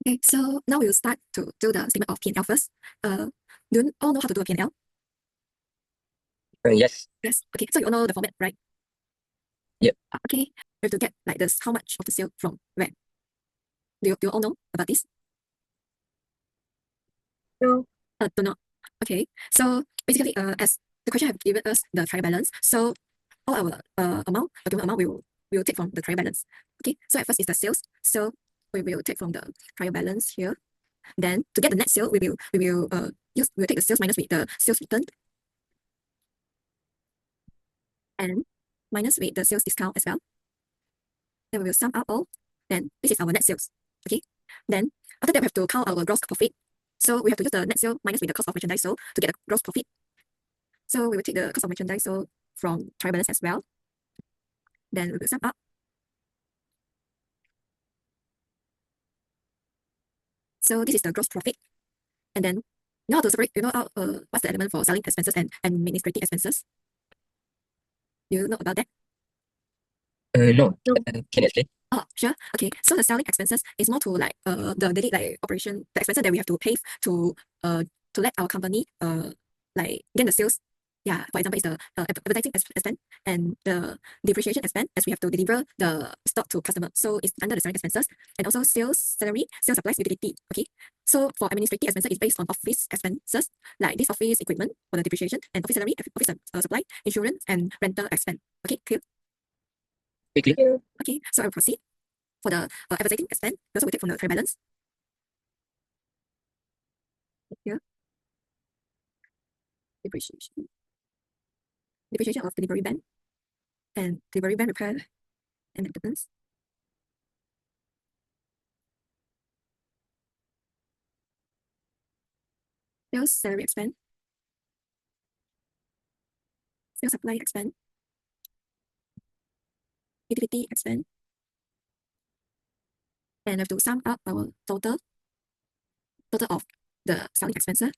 Okay, so now we'll start to do the statement of P&L first. Do you all know how to do a P&L? Yes. Yes. Okay, so you all know the format, right? Yep. Okay, we have to get like this, how much of the sale from where? Do you all know about this? No. Don't know. Okay, so basically, as the question have given us the trial balance, so all our amount, given amount, we will take from the trial balance. Okay, so at first is the sales, so we will take from the trial balance here. Then to get the net sale, we'll take the sales minus with the sales return and minus with the sales discount as well. Then we will sum up all. Then this is our net sales. Okay. Then after that, we have to count our gross profit. So we have to use the net sale minus with the cost of merchandise sold to get the gross profit. So we will take the cost of merchandise sold from trial balance as well. Then we will sum up. So this is the gross profit. And then now to separate, what's the element for selling expenses and administrative expenses? You know about that? No. Can you explain? Oh, sure. Okay. So the selling expenses is more to like the daily like operation, the expenses that we have to pay to let our company like gain the sales. Yeah, for example, it's the advertising expense and the depreciation expense as we have to deliver the stock to customer. So it's under the selling expenses and also sales salary, sales supplies, utility. Okay. So for administrative expenses, it's based on office expenses like this office equipment for the depreciation and office salary, office supply, insurance, and rental expense. Okay, clear? Clear. Okay, so I will proceed. For the advertising expense, we also will take from the trial balance. Here, depreciation. Depreciation of delivery van and delivery van repair and maintenance. Sales salary expense. Sales supply expense. Utility expense. And we have to sum up our total of the selling expenses.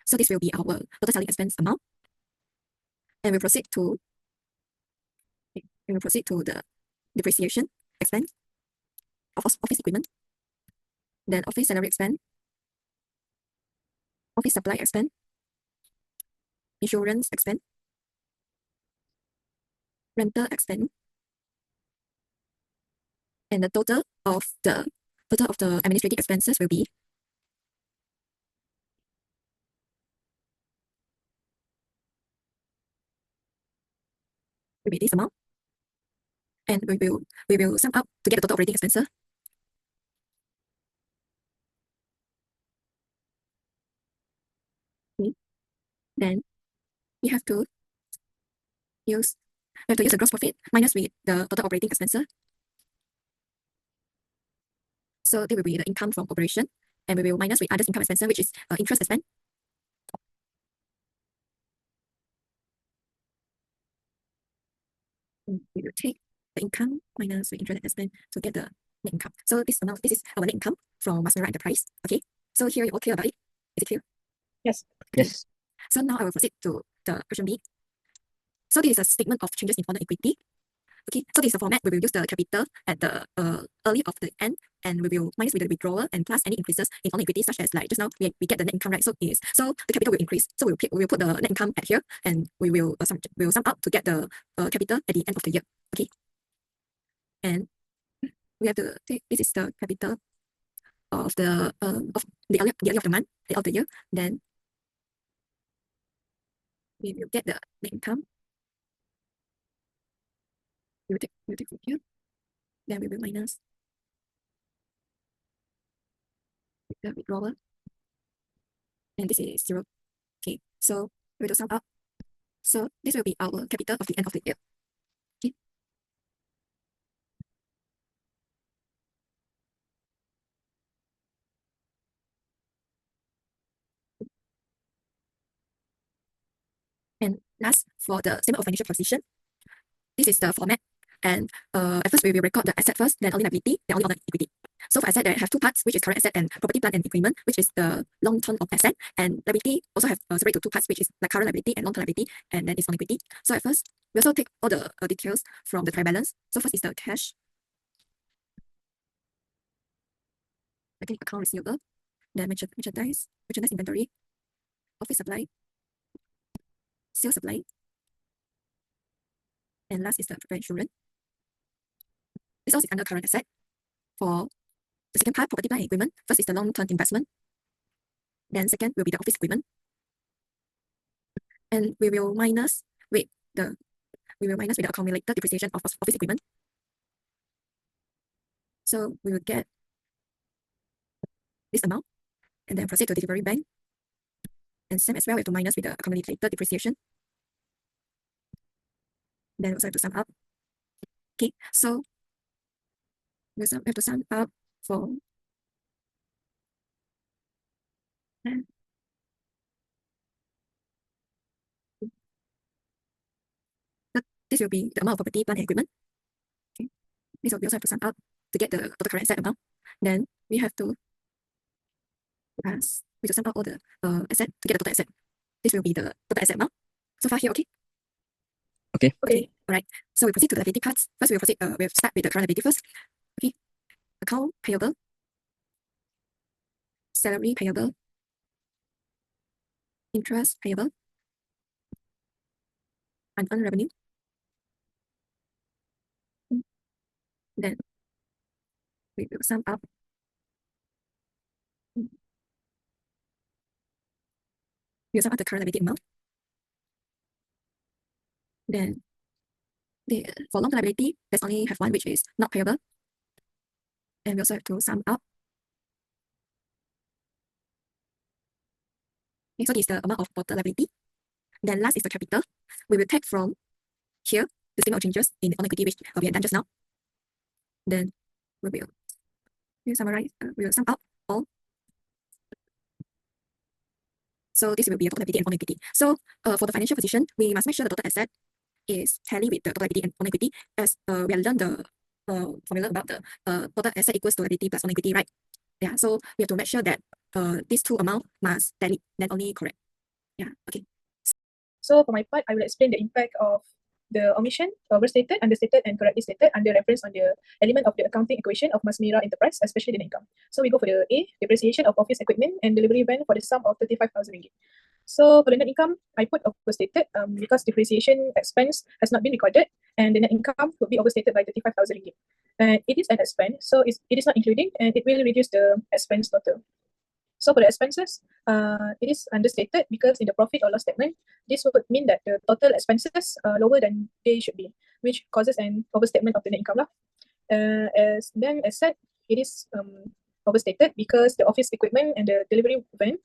So this will be our total selling expense amount. And we proceed to the depreciation expense of office equipment. Then office salary expense, office supply expense, insurance expense, rental expense, and the total of the administrative expenses will be this amount. And we will sum up to get the total operating expenses. Okay. Then we have to use the gross profit minus with the total operating expenses. So this will be the income from operation, and we will minus with others income expenses, which is interest expense. And we will take the income minus with interest expense to get the net income. So this amount, this is our net income from Masmera Enterprise. Okay. So here you're all clear about it. Is it clear? Yes. Okay. Yes. So now I will proceed to the question B. So this is a statement of changes in foreign equity. Okay, so this is the format. We will use the capital at the early of the end, and we will minus with the withdrawal and plus any increases in foreign equity, such as like just now we get the net income, right? So the capital will increase. So we will put the net income at here, and we will sum up to get the capital at the end of the year. Okay, and we have to take this is the capital of the early of the month, the end of the year. Then we will get the net income. We will take from here. Then we will minus the withdrawal. And this is 0. Okay, so we will sum up. So this will be our capital of the end of the year. Okay. And last, for the statement of financial position, this is the format. And at first we will record the asset first, then only liability, then only other equity. So for asset, they have two parts, which is current asset and property, plant, and equipment, which is the long term of asset. And liability also have separate to two parts, which is like current liability and long term liability, and then it's on equity. So at first, we also take all the details from the trial balance. So first is the cash Okay, account receivable, then merchandise inventory, office supply, sales supply, and last is the property insurance. This all is under current asset. For the second part, property, plant, and equipment, first is the long-term investment. Then second will be the office equipment. And we will minus with the accumulated depreciation of office equipment. So we will get this amount, and then proceed to the delivery bank. And same as well, we have to minus with the accumulated depreciation. Then also have to sum up. Okay, so we have to sum up for this will be the amount of property, plant, and equipment. Okay, this will we also have to sum up to get the total current asset amount. Then we have to sum up all the asset to get the total asset. This will be the total asset amount. So far here, okay? Okay. Okay. All right. So we proceed to the liability parts. First, we'll start with the current liability first. Okay. Account payable, salary payable, interest payable, unearned revenue. Then we will sum up. We'll sum up the current liability amount. Then for long-term liability, there's only have one, which is not payable. And we also have to sum up. Okay, so this is the amount of total liability. Then last is the capital. We will take from here the statement of changes in the own equity, which we had done just now. Then we will summarize. We will sum up all. So this will be a total liability and own equity. So for the financial position, we must make sure the total asset is tally with the total liability and own equity, as we have learned the formula about the total asset equals to liability plus own equity, right? Yeah, so we have to make sure that these two amounts must tally, then only correct. Yeah, okay. So for my part, I will explain the impact of the omission, overstated, understated, and correctly stated under reference on the element of the accounting equation of Masmira Enterprise, especially the net income. So we go for the A, depreciation of office equipment and delivery van for the sum of 35,000 ringgit. So for the net income, I put overstated because depreciation expense has not been recorded, and the net income will be overstated by 35,000 ringgit. And it is an expense, so it is not including, and it will reduce the expense total. So for the expenses, it is understated because in the profit or loss statement, this would mean that the total expenses are lower than they should be, which causes an overstatement of the net income. As said, it is overstated because the office equipment and the delivery van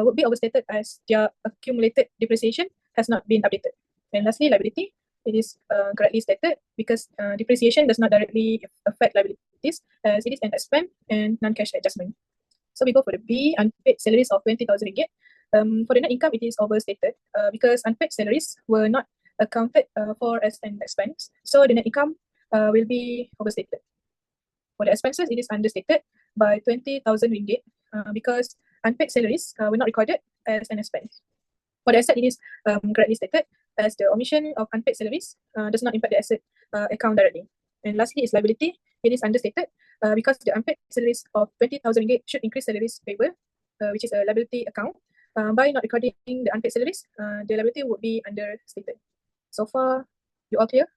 would be overstated as their accumulated depreciation has not been updated. And lastly, liability, it is correctly stated because depreciation does not directly affect liabilities, as it is an expense and non-cash adjustment. So we go for the B, unpaid salaries of 20,000 ringgit. For the net income, it is overstated because unpaid salaries were not accounted for as an expense. So the net income will be overstated. For the expenses, it is understated by 20,000 ringgit because unpaid salaries were not recorded as an expense. For the asset, it is correctly stated as the omission of unpaid salaries does not impact the asset account directly. And lastly is liability. It is understated because the unpaid salaries of 20,000 ringgit should increase salaries payable, which is a liability account. By not recording the unpaid salaries, the liability would be understated. So far, you all clear?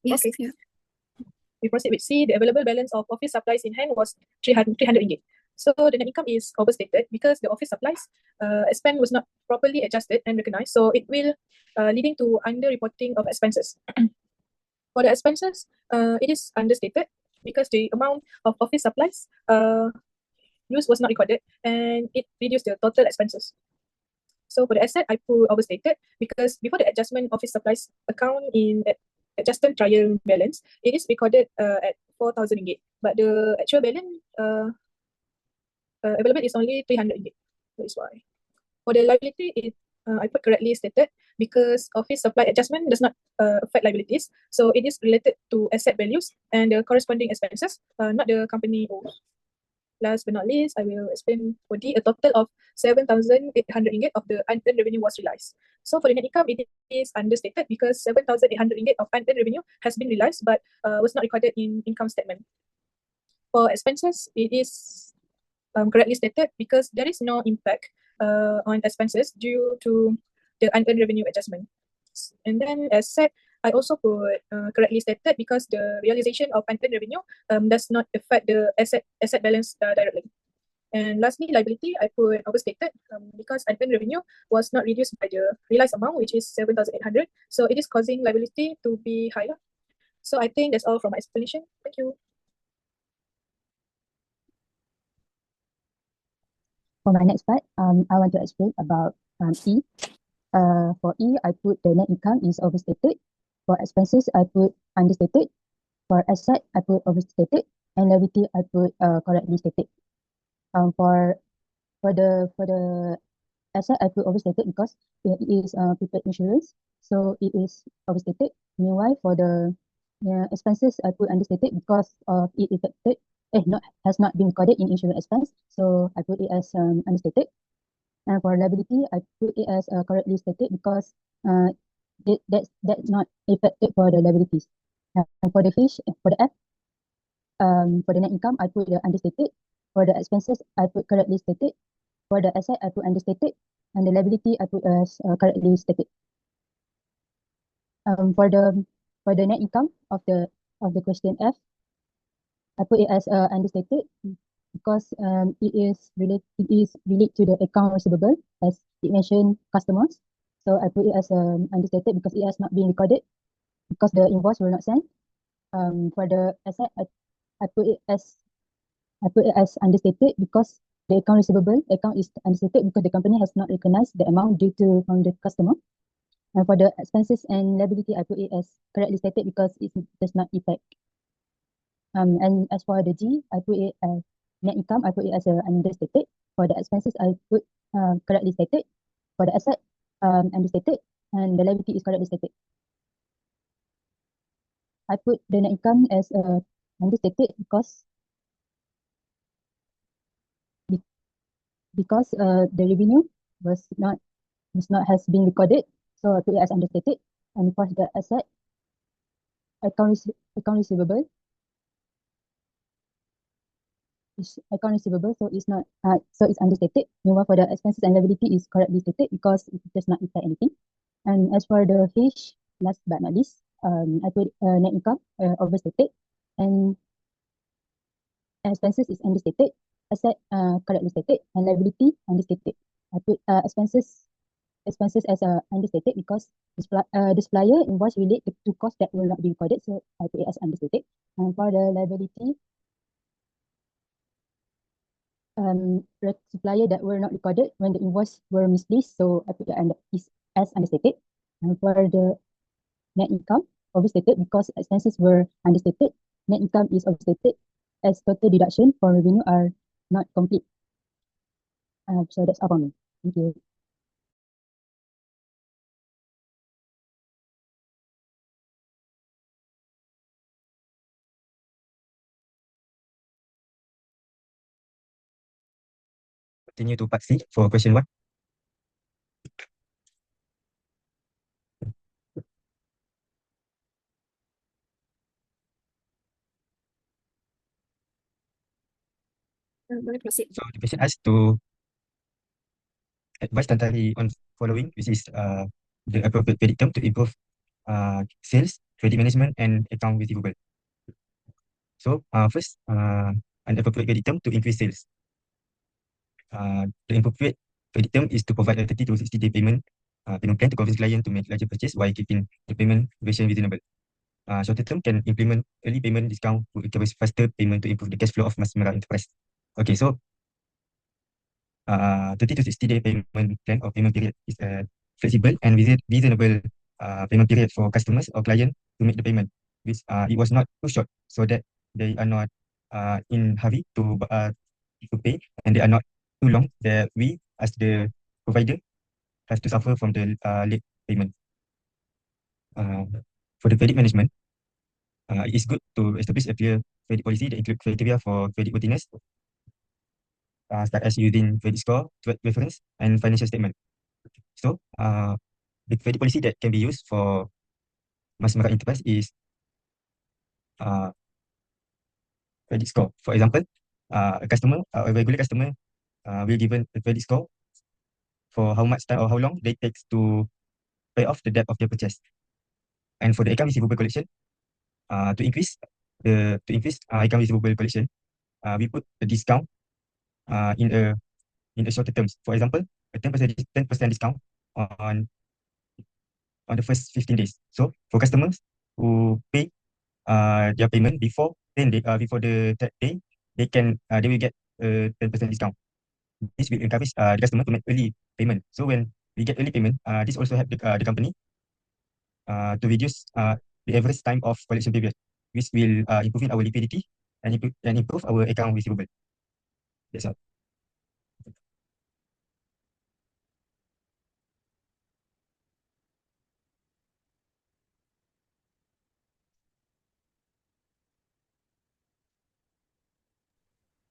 Yes, okay. Yeah. We proceed with C. The available balance of office supplies in hand was 300 ringgit. So the net income is overstated because the office supplies expense was not properly adjusted and recognized. So it will leading to underreporting of expenses. For the expenses, it is understated because the amount of office supplies used was not recorded and it reduced the total expenses. So for the asset, I put overstated because before the adjustment office supplies account in adjusted trial balance, it is recorded at 4,000 ringgit, but the actual balance available is only 300 ringgit. That is why. For the liability, I put correctly stated because office supply adjustment does not affect liabilities. So it is related to asset values and the corresponding expenses, not the company owes. Last but not least, I will explain for D, a total of 7,800 ringgit of the unearned revenue was realized. So for the net income, it is understated because 7,800 ringgit of unearned revenue has been realized but was not recorded in income statement. For expenses, it is correctly stated because there is no impact on expenses due to the unearned revenue adjustment. And then, as said, I also put correctly stated because the realization of unearned revenue does not affect the asset balance directly. And lastly, liability, I put overstated because unearned revenue was not reduced by the realized amount, which is 7,800. So it is causing liability to be higher. So I think that's all from my explanation. Thank you. For my next part, I want to explain about E. For E, I put the net income is overstated. For expenses, I put understated. For asset, I put overstated. And liability, I put correctly stated. For the asset, I put overstated because it is prepaid insurance, so it is overstated. Meanwhile, for the expenses, I put understated because of it affected, not has not been recorded in insurance expense, so I put it as understated. And for liability, I put it as correctly stated because that's not affected for the liabilities. And for the H, for the F, for the net income, I put the understated. For the expenses, I put correctly stated. For the asset, I put understated, and the liability, I put as correctly stated. For the net income of the question F, I put it as understated because it is related to the account receivable as it mentioned customers. So I put it as understated because it has not been recorded because the invoice were not sent. For the asset, I put it as understated because the account receivable account is understated because the company has not recognized the amount due to from the customer. And for the expenses and liability, I put it as correctly stated because it does not affect. And as for the G, I put it as net income, I put it as understated. For the expenses, I put correctly stated. For the asset, understated, and the liability is correctly stated. I put the net income as understated because the revenue was not has been recorded, so I put it as understated. And for the asset, account receivable so it's not so it's understated. Meanwhile, for the expenses and liability is correctly stated because it does not affect anything. And as for the H, last but not least, I put net income overstated, and expenses is understated, asset correctly stated, and liability understated. I put expenses as understated because the supplier invoice relate to costs that will not be recorded, so I put it as understated. And for the liability, supplier that were not recorded when the invoice were misplaced, so I put it as understated. And for the net income, overstated because expenses were understated. Net income is overstated as total deduction for revenue are not complete. So that's all for me. Thank you. Continue to part C for question 1. Boleh proceed. So the question asks to advise Tantari on following, which is the appropriate credit term to improve sales, credit management, and account receivable. So first, an appropriate credit term to increase sales. The appropriate credit term is to provide a 30 to 60-day payment plan to convince client to make larger purchase while keeping the payment duration reasonable. Shorter term can implement early payment discount to encourage faster payment to improve the cash flow of Mas Merah Enterprise. Okay, so 30 to 60-day payment plan or payment period is a flexible and reasonable payment period for customers or client to make the payment, which it was not too short so that they are not in hurry to pay, and they are not too long that we as the provider have to suffer from the late payment. For the credit management, it is good to establish a clear credit policy that include criteria for credit worthiness, such as using credit score, trade reference, and financial statement. So, the credit policy that can be used for Mas Merah Enterprise is credit score. For example, a regular customer will given a credit score for how much time or how long they takes to pay off the debt of their purchase. And for the account receivable collection, to increase account receivable collection, we put a discount in a shorter terms. For example, a 10% discount on the first 15 days. So for customers who pay their payment before 10 day, before the third day, they will get a 10% discount. This will encourage the customer to make early payment. So when we get early payment, this also help the company to reduce the average time of collection period, which will improve our liquidity and improve our account receivable. That's all.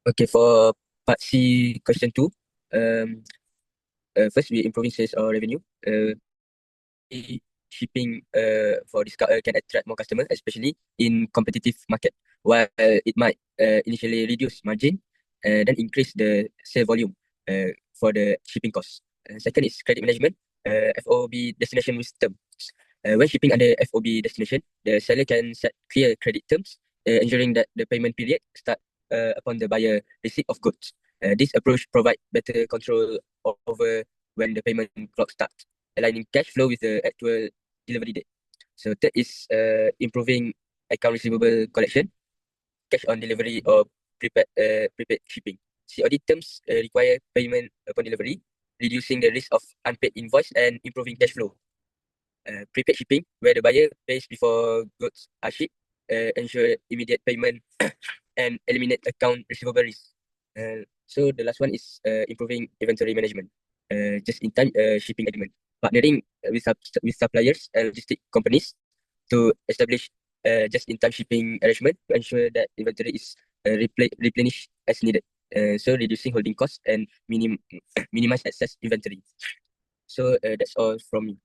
Okay, for part C, question 2, first we improving sales or revenue. Shipping for discount can attract more customers, especially in competitive market. While it might initially reduce margin, then increase the sale volume for the shipping costs. Second is credit management, FOB destination wisdom. When shipping under FOB destination, the seller can set clear credit terms, ensuring that the payment period start upon the buyer receipt of goods. This approach provides better control over when the payment clock starts, aligning cash flow with the actual delivery date. So third is improving account receivable collection, cash on delivery or prepaid shipping. COD terms require payment upon delivery, reducing the risk of unpaid invoice and improving cash flow. Prepaid shipping, where the buyer pays before goods are shipped, ensure immediate payment and eliminate account receivable risk. So the last one is improving inventory management, just-in-time shipping agreement, partnering with suppliers and logistic companies to establish just-in-time shipping arrangement to ensure that inventory is replenished as needed. So reducing holding costs and minimize excess inventory. So that's all from me.